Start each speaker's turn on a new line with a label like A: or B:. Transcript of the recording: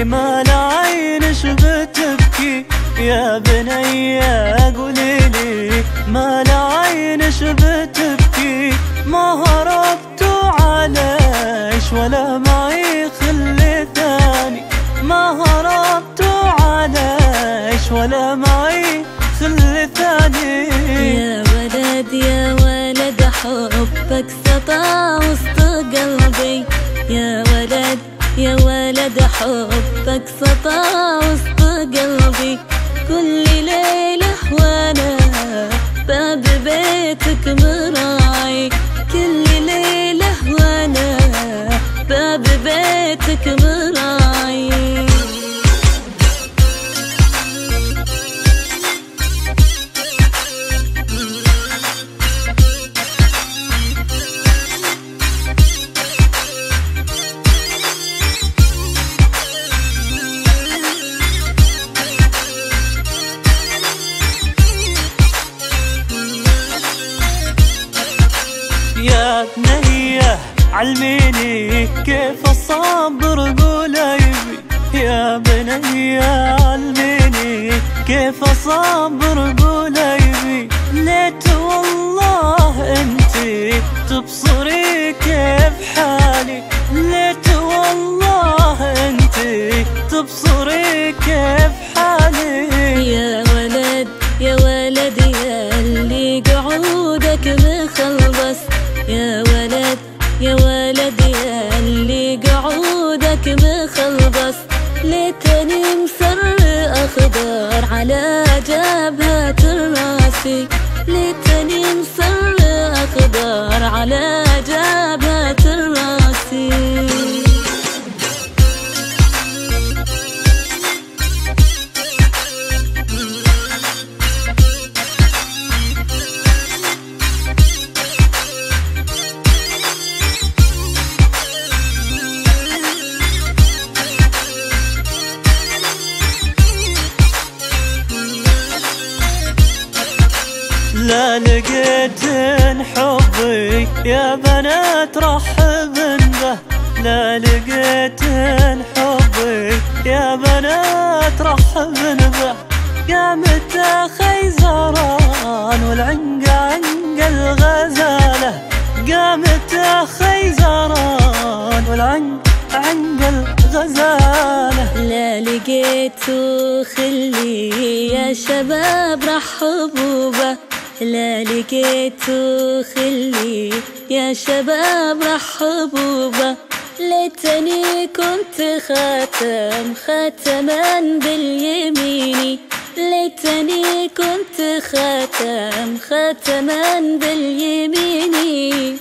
A: ما العين شبتبكي يا بنية قوليلي ما العين شبتبكي ما هربت عليش ولا معي خل ثاني ما هربت عليش ولا معي خل ثاني
B: يا ولد يا ولد حبك سطع وسط قلبي يا ولد يا ولد حبك سطع وسط قلبي كل ليلة وانا باب بيتك مراعي كل ليلة وانا باب بيتك مراعي
A: يا بنية علميني كيف اصبر قليبي يا بنية علميني كيف اصبر قليبي ليت والله انتي تبصري كيف حالي ليت والله انتي تبصري كيف حالي
B: يا ولد يا ولد يا اللي قعودك مخلص يا ولد يا ولد يا اللي قعودك مخلص ليتني مسر أخضر على جبهة راسي ليتني مسر أخضر على جبهة راسي
A: لا لقيت حبي يا بنات رحبن به لا لقيت حبي يا بنات رحبن به قامت خيزران والعنق عنق الغزالة قامت خيزران والعنق عنق الغزالة
B: لا لقيت خلي يا شباب رحبوا به لا لقيت خلي يا شباب رحبوا به ليتني كنت خاتما باليمين ليتني كنت خاتما باليمين